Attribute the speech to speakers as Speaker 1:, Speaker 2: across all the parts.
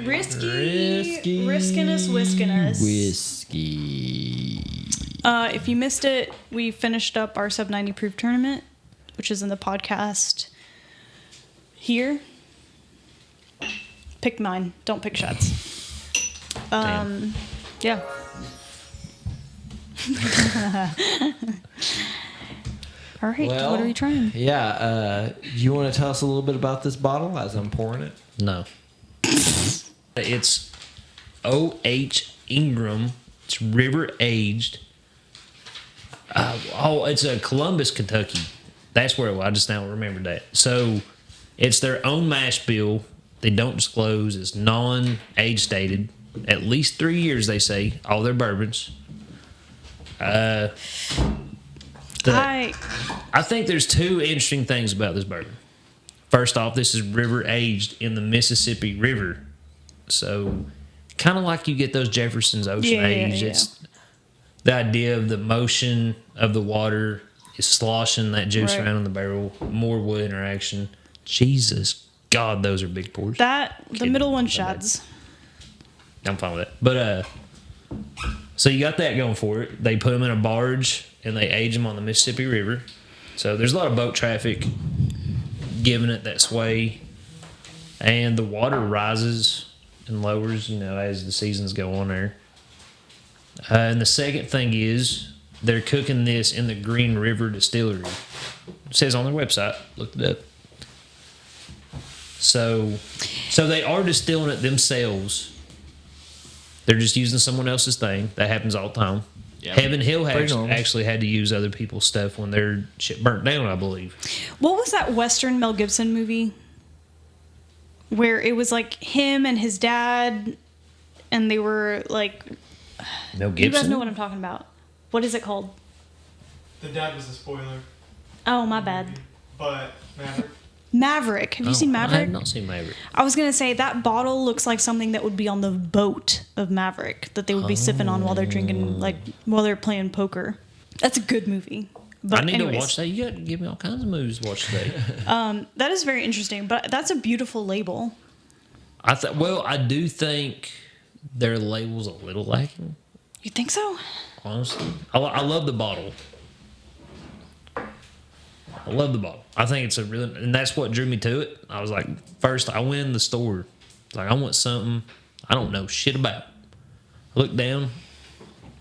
Speaker 1: Riskiness, whiskiness.
Speaker 2: Whiskey.
Speaker 1: If you missed it, we finished up our sub 90 proof tournament, which is in the podcast here. Pick mine. Don't pick shots. Yeah. All right.
Speaker 2: Well,
Speaker 1: what are we trying?
Speaker 2: Yeah. You want to tell us a little bit about this bottle as I'm pouring it?
Speaker 3: No. It's O.H. Ingram. It's river aged. It's a Columbus, Kentucky. That's where I just now remembered that. So it's their own mash bill. They don't disclose. It's non-age stated. At least 3 years, they say. All their bourbons. I think there's two interesting things about this bourbon. First off, this is river aged in the Mississippi River. So kind of like you get those Jefferson's Ocean Age.
Speaker 1: Yeah.
Speaker 3: It's the idea of the motion of the water is sloshing that juice around in the barrel. More wood interaction. Jesus God, those are big pours.
Speaker 1: The middle one shads.
Speaker 3: I'm fine with that. But so you got that going for it. They put them in a barge and they age them on the Mississippi River. So there's a lot of boat traffic giving it that sway, and the water rises and lowers, as the seasons go on there. And the second thing is they're cooking this in the Green River Distillery. It says on their website. Looked it up. So they are distilling it themselves. They're just using someone else's thing. That happens all the time. Yep. Heaven Hill actually had to use other people's stuff when their shit burnt down, I believe.
Speaker 1: What was that Western Mel Gibson movie where it was like him and his dad, and they were like...
Speaker 3: Mel Gibson?
Speaker 1: You guys know what I'm talking about. What is it called?
Speaker 4: The dad was a spoiler.
Speaker 1: Oh, my bad.
Speaker 4: But
Speaker 1: Maverick. Have you seen Maverick?
Speaker 3: I have not seen Maverick.
Speaker 1: I was going to say that bottle looks like something that would be on the boat of Maverick that they would be sipping on while they're drinking, while they're playing poker. That's a good movie. But
Speaker 3: I need to watch that. You got to give me all kinds of movies to watch today.
Speaker 1: That is very interesting, but that's a beautiful label.
Speaker 3: I do think their label's a little lacking.
Speaker 1: You think so?
Speaker 3: Honestly. I love the bottle. I love the bottle. I think it's and that's what drew me to it. I was like, first I went in the store. Like, I want something I don't know shit about. I looked down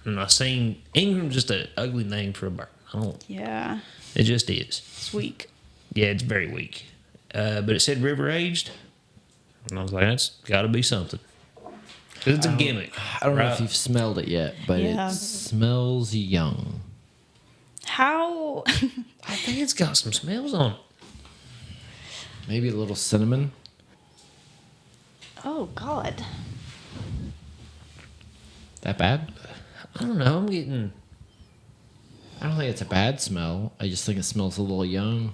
Speaker 3: and I seen Ingram's just an ugly name for a bourbon.
Speaker 1: Yeah.
Speaker 3: It just is.
Speaker 1: It's weak.
Speaker 3: Yeah, it's very weak. But it said river aged. And I was like, that's got to be something. Because it's a gimmick.
Speaker 2: I don't know if you've smelled it yet, but it smells young.
Speaker 1: How?
Speaker 3: I think it's got some smells on it.
Speaker 2: Maybe a little cinnamon.
Speaker 1: Oh, God.
Speaker 2: That bad?
Speaker 3: I don't know.
Speaker 2: I don't think it's a bad smell. I just think it smells a little young.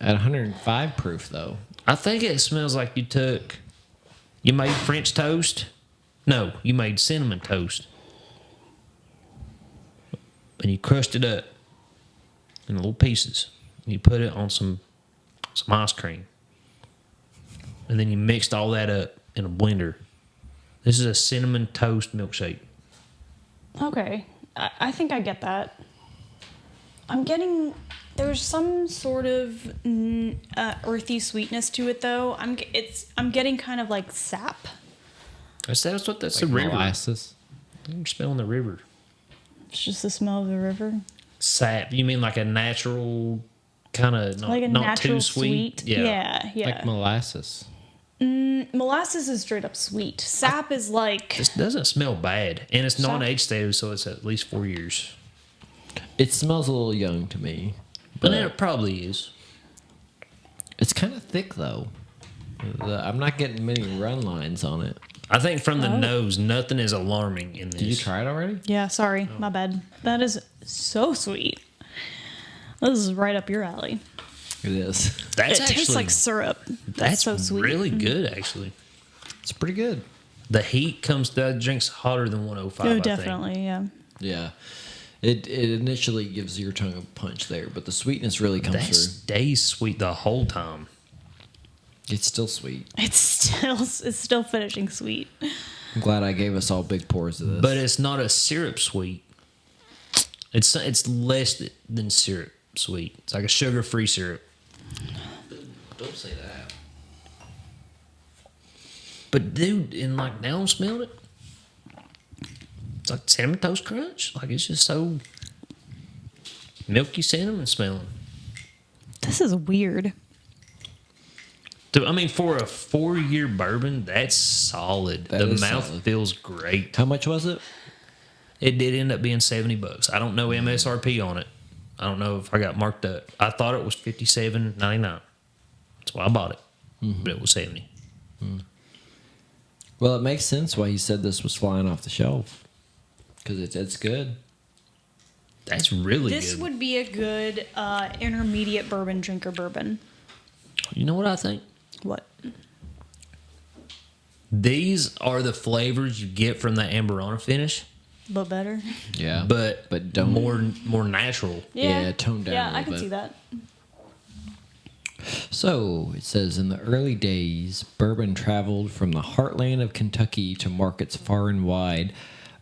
Speaker 2: At 105 proof, though.
Speaker 3: I think it smells like you made French toast. No, you made cinnamon toast. And you crushed it up in little pieces. And you put it on some ice cream. And then you mixed all that up in a blender. This is a cinnamon toast milkshake.
Speaker 1: Okay. I think I get that. There's some sort of earthy sweetness to it, though. I'm getting kind of like sap.
Speaker 3: That's
Speaker 2: like
Speaker 3: the river.
Speaker 2: Molasses.
Speaker 3: I'm smelling the river.
Speaker 1: It's just the smell of the river.
Speaker 3: Sap. You mean like a natural kind of not too sweet?
Speaker 1: Yeah.
Speaker 2: Like molasses.
Speaker 1: Molasses is straight up sweet. Sap is like...
Speaker 3: This doesn't smell bad. And it's non-age stated, so it's at least 4 years.
Speaker 2: It smells a little young to me.
Speaker 3: But it probably is.
Speaker 2: It's kind of thick, though. I'm not getting many run lines on it.
Speaker 3: I think from the nose, nothing is alarming in this.
Speaker 2: Did you try it already?
Speaker 1: Yeah, sorry. My bad. That is so sweet. This is right up your alley.
Speaker 2: It is.
Speaker 3: It
Speaker 1: tastes like syrup. That's so sweet.
Speaker 3: Really good, actually.
Speaker 2: It's pretty good.
Speaker 3: The heat comes through. The drink's hotter than 105,
Speaker 1: Oh, definitely, yeah.
Speaker 2: Yeah. It initially gives your tongue a punch there, but the sweetness really comes through.
Speaker 3: Stays sweet the whole time.
Speaker 2: It's still sweet.
Speaker 1: It's still finishing sweet.
Speaker 2: I'm glad I gave us all big pours of this.
Speaker 3: But it's not a syrup sweet. It's less than syrup sweet. It's like a sugar-free syrup.
Speaker 2: Don't say that.
Speaker 3: But dude, and like now I'm smelling it. It's like Cinnamon Toast Crunch. Like it's just so milky cinnamon smelling.
Speaker 1: This is weird.
Speaker 3: Dude, I mean, for a 4-year bourbon, that's solid.
Speaker 2: That
Speaker 3: The
Speaker 2: is
Speaker 3: mouth
Speaker 2: solid.
Speaker 3: feels great.
Speaker 2: How much was it?
Speaker 3: It did end up being $70. I don't know MSRP on it. I don't know if I got marked up. I thought it was $57.99. That's why I bought it. But it was $70.
Speaker 2: Well, it makes sense why you said this was flying off the shelf. Because it's good.
Speaker 3: That's really
Speaker 1: This
Speaker 3: good.
Speaker 1: would be a good intermediate bourbon drinker bourbon.
Speaker 3: You know what I think?
Speaker 1: What?
Speaker 3: These are the flavors you get from the Amberana finish,
Speaker 1: But better.
Speaker 2: Yeah.
Speaker 3: but
Speaker 2: don't
Speaker 3: more natural.
Speaker 2: Yeah, toned down
Speaker 1: Yeah,
Speaker 2: a
Speaker 1: I
Speaker 2: little
Speaker 1: can see
Speaker 2: bit.
Speaker 1: that.
Speaker 2: So it says in the early days, bourbon traveled from the heartland of Kentucky to markets far and wide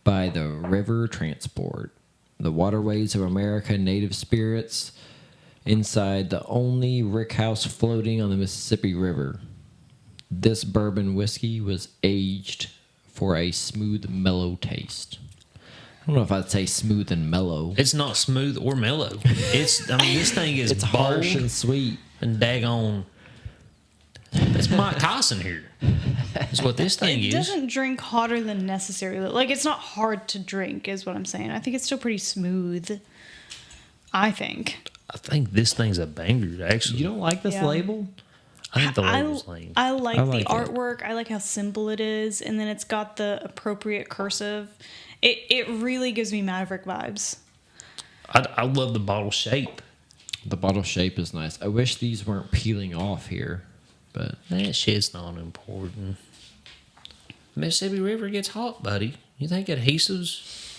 Speaker 2: by the river transport. The waterways of America, native spirits inside the only rickhouse floating on the Mississippi River. This bourbon whiskey was aged for a smooth, mellow taste. I don't know if I'd say smooth and mellow.
Speaker 3: It's not smooth or mellow. This thing is
Speaker 2: It's
Speaker 3: bold
Speaker 2: harsh and sweet.
Speaker 3: and daggone. It's Mike Tyson here. That's what this thing
Speaker 1: It
Speaker 3: is.
Speaker 1: doesn't drink hotter than necessary. Like, it's not hard to drink, is what I'm saying. I think it's still pretty smooth. I think.
Speaker 3: I think this thing's a banger, actually.
Speaker 2: You don't like this
Speaker 1: Yeah.
Speaker 2: label?
Speaker 3: I think the
Speaker 1: I
Speaker 3: label's lame.
Speaker 1: I like
Speaker 2: I like
Speaker 1: the
Speaker 2: it.
Speaker 1: artwork. I like how simple it is, and then it's got the appropriate cursive. It really gives me Maverick vibes.
Speaker 3: I love the bottle shape.
Speaker 2: The bottle shape is nice. I wish these weren't peeling off here, but
Speaker 3: That shit's not important. Mississippi River gets hot, buddy. You think adhesives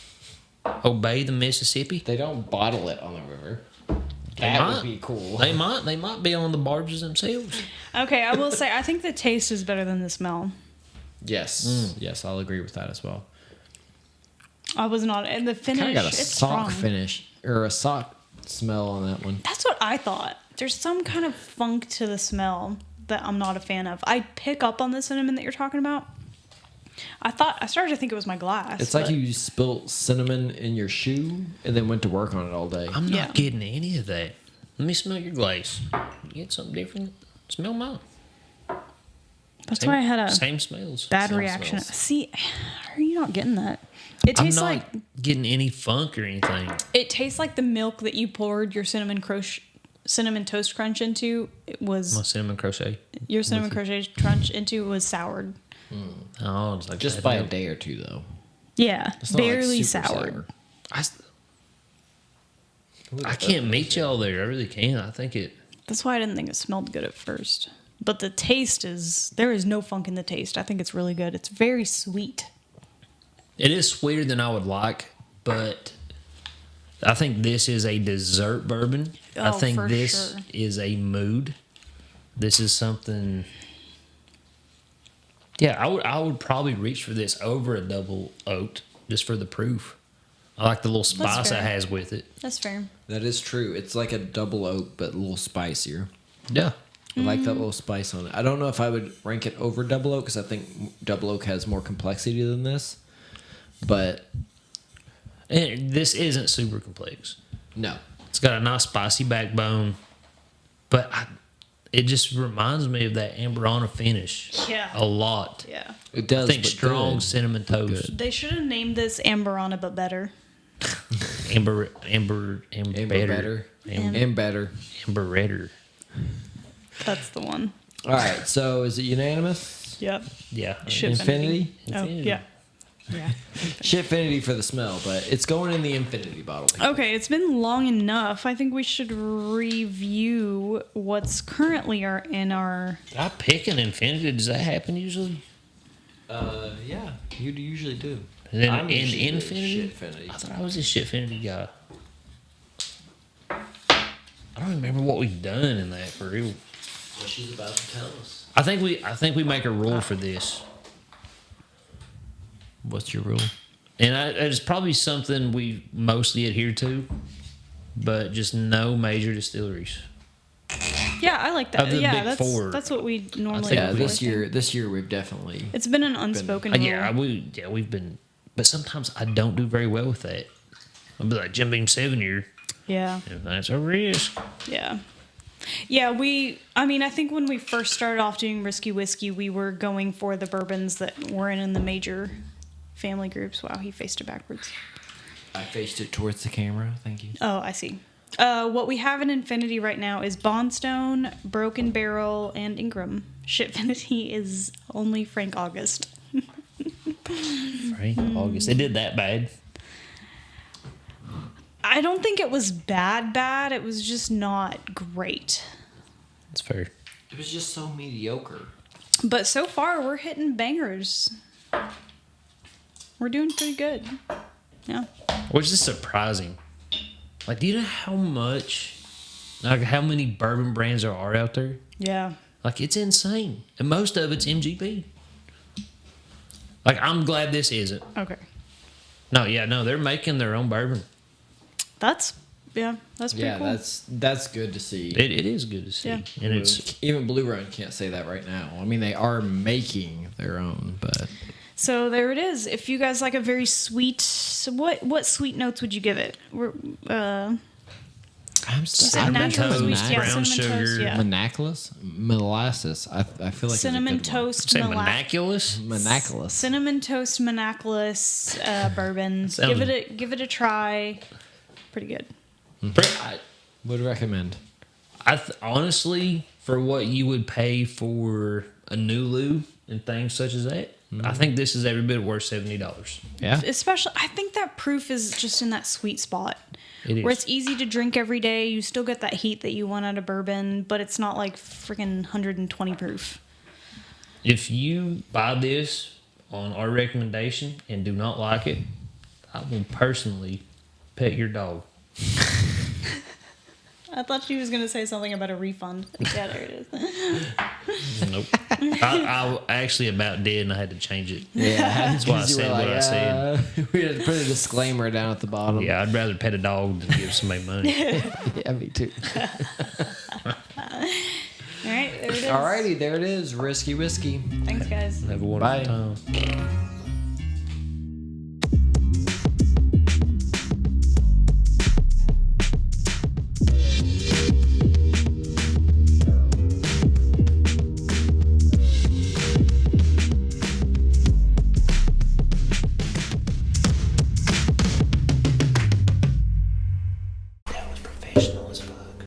Speaker 3: obey the Mississippi?
Speaker 2: they don't bottle it on the river.
Speaker 3: They
Speaker 2: That
Speaker 3: might.
Speaker 2: would be cool.
Speaker 3: They might be on the barges themselves.
Speaker 1: Okay, I will say I think the taste is better than the smell.
Speaker 2: Yes, yes, I'll agree with that as well.
Speaker 1: I was not, and the finish.
Speaker 2: Kind of got a
Speaker 1: it's
Speaker 2: sock
Speaker 1: strong.
Speaker 2: finish or a sock smell on that one.
Speaker 1: That's what I thought. There's some kind of funk to the smell that I'm not a fan of. I pick up on the cinnamon that you're talking about. I started to think it was my glass.
Speaker 2: It's like
Speaker 1: but-
Speaker 2: you spilt cinnamon in your shoe and then went to work on it all day.
Speaker 3: I'm not
Speaker 1: Yeah.
Speaker 3: getting any of that. Let me smell your glaze. You get something different? Smell mine.
Speaker 1: That's why I had a
Speaker 3: same smells.
Speaker 1: bad
Speaker 2: same
Speaker 1: reaction.
Speaker 2: smells.
Speaker 1: See, how are you not getting that? It
Speaker 3: I'm
Speaker 1: tastes
Speaker 3: not
Speaker 1: like
Speaker 3: getting any funk or anything.
Speaker 1: it tastes like the milk that you poured your cinnamon toast crunch into. It was
Speaker 3: My cinnamon crochet.
Speaker 1: your cinnamon crochet crunch into was soured.
Speaker 3: Oh, it's like
Speaker 2: Just
Speaker 3: that
Speaker 2: by a
Speaker 3: milk.
Speaker 2: day or two, though.
Speaker 1: Yeah,
Speaker 2: It's not like
Speaker 1: barely
Speaker 2: super
Speaker 1: soured.
Speaker 2: sour.
Speaker 3: I can't meet y'all there. I really can't. I think it.
Speaker 1: That's why I didn't think it smelled good at first. But the taste there is no funk in the taste. I think it's really good. It's very sweet.
Speaker 3: It is sweeter than I would like, but I think this is a dessert bourbon. I
Speaker 1: Oh,
Speaker 3: think
Speaker 1: for
Speaker 3: this
Speaker 1: sure.
Speaker 3: is a mood. This is something. Yeah, I would probably reach for this over a double oaked just for the proof. I like the little spice it
Speaker 1: fair.
Speaker 3: has with it.
Speaker 1: That's fair.
Speaker 2: That is true. It's like a double oak, but a little spicier.
Speaker 3: Yeah.
Speaker 2: I like
Speaker 1: Mm.
Speaker 2: that little spice on it. I don't know if I would rank it over double oak because I think double oak has more complexity than this. But
Speaker 3: And this isn't super complex.
Speaker 2: no,
Speaker 3: It's got a nice spicy backbone, but it just reminds me of that Amberana finish.
Speaker 1: Yeah.
Speaker 3: A lot.
Speaker 1: Yeah.
Speaker 2: it does.
Speaker 3: I think
Speaker 2: but
Speaker 3: strong
Speaker 2: good.
Speaker 3: cinnamon toast.
Speaker 1: They should have named this Amberana, but better.
Speaker 3: Amber
Speaker 2: Amber
Speaker 3: better.
Speaker 2: better.
Speaker 1: Am-
Speaker 2: And better.
Speaker 3: Amber redder.
Speaker 1: That's the one.
Speaker 2: All right. So is it unanimous?
Speaker 1: Yep.
Speaker 3: Yeah.
Speaker 1: Shit.
Speaker 2: Infinity?
Speaker 1: Oh, yeah. Yeah.
Speaker 2: Shitfinity for the smell, but it's going in the infinity bottle.
Speaker 1: Okay, it's been long enough. I think we should review what's currently in our.
Speaker 3: Did I pick an Infinity? Does that happen usually?
Speaker 2: Yeah, you usually do.
Speaker 3: And then
Speaker 2: I'm
Speaker 3: in
Speaker 2: usually the
Speaker 3: Infinity?
Speaker 2: Shitfinity.
Speaker 3: I thought I was a Shitfinity guy. I don't remember what we've done in that for real.
Speaker 2: What she's about to tell us.
Speaker 3: I think we make a rule for this,
Speaker 2: What's your rule?
Speaker 3: and it's probably something we mostly adhere to, but just no major distilleries.
Speaker 1: Yeah, I like that.
Speaker 3: Of the
Speaker 1: Yeah,
Speaker 3: big four,
Speaker 1: that's what we normally
Speaker 3: think
Speaker 1: do.
Speaker 2: Yeah,
Speaker 3: we-
Speaker 2: this year we've definitely.
Speaker 1: It's been an unspoken rule.
Speaker 3: We've been, but sometimes I don't do very well with that. I'll be like Jim Beam 7-year.
Speaker 1: Yeah.
Speaker 3: If that's a risk.
Speaker 1: Yeah. Yeah, I think when we first started off doing Risky Whiskey, we were going for the bourbons that weren't in the major family groups. Wow, he faced it backwards.
Speaker 2: I faced it towards the camera. Thank you.
Speaker 1: Oh, I see. What we have in Infinity right now is Bondstone, Broken Barrel, and Ingram. Shitfinity is only Frank August.
Speaker 3: Frank August. They did that bad.
Speaker 1: I don't think it was bad. It was just not great.
Speaker 3: That's fair.
Speaker 2: It was just so mediocre.
Speaker 1: But so far, we're hitting bangers. We're doing pretty good. Yeah.
Speaker 3: Which is surprising. Like, do you know how many bourbon brands there are out there?
Speaker 1: Yeah.
Speaker 3: Like, it's insane. And most of it's MGP. Like, I'm glad this isn't.
Speaker 1: Okay.
Speaker 3: No, they're making their own bourbon.
Speaker 1: That's pretty
Speaker 2: Yeah,
Speaker 1: cool.
Speaker 2: that's good to see.
Speaker 3: It is good to see.
Speaker 1: Yeah.
Speaker 3: And it's
Speaker 2: Even Blue Run can't say that right now. I mean, they are making their own, but
Speaker 1: So there it is. If you guys like a very sweet, what sweet notes would you give it?
Speaker 2: I'm
Speaker 1: said natural
Speaker 3: toast,
Speaker 1: sweet, yeah,
Speaker 3: brown
Speaker 1: cinnamon toast,
Speaker 3: sugar.
Speaker 1: yeah.
Speaker 2: molasses. I feel like
Speaker 1: Cinnamon
Speaker 2: it's a good one.
Speaker 1: toast,
Speaker 3: say monaculous.
Speaker 2: Monaculous.
Speaker 1: cinnamon toast, monaculous bourbon.
Speaker 3: Sounds-
Speaker 1: Give it a try. Pretty good.
Speaker 3: I
Speaker 2: Would recommend.
Speaker 3: honestly, for what you would pay for a Nulu and things such as that, I think this is every bit worth $70.
Speaker 2: Yeah.
Speaker 1: Especially, I think that proof is just in that sweet spot.
Speaker 3: It
Speaker 1: Where
Speaker 3: is.
Speaker 1: it's easy to drink every day. You still get that heat that you want out of bourbon, but it's not like freaking 120 proof.
Speaker 3: If you buy this on our recommendation and do not like it, I will personally pet your dog.
Speaker 1: I thought she was going to say something about a refund. Yeah, there it is.
Speaker 3: Nope. I actually about did, and I had to change it.
Speaker 2: Yeah.
Speaker 3: That's why I said what I said.
Speaker 2: We had to put a disclaimer down at the bottom.
Speaker 3: Yeah, I'd rather pet a dog than give somebody money.
Speaker 2: Yeah, me too.
Speaker 1: All right, there it is.
Speaker 2: Alrighty, there it is. Risky Whiskey.
Speaker 1: Thanks, guys.
Speaker 3: Have a wonderful
Speaker 2: Bye.
Speaker 3: time.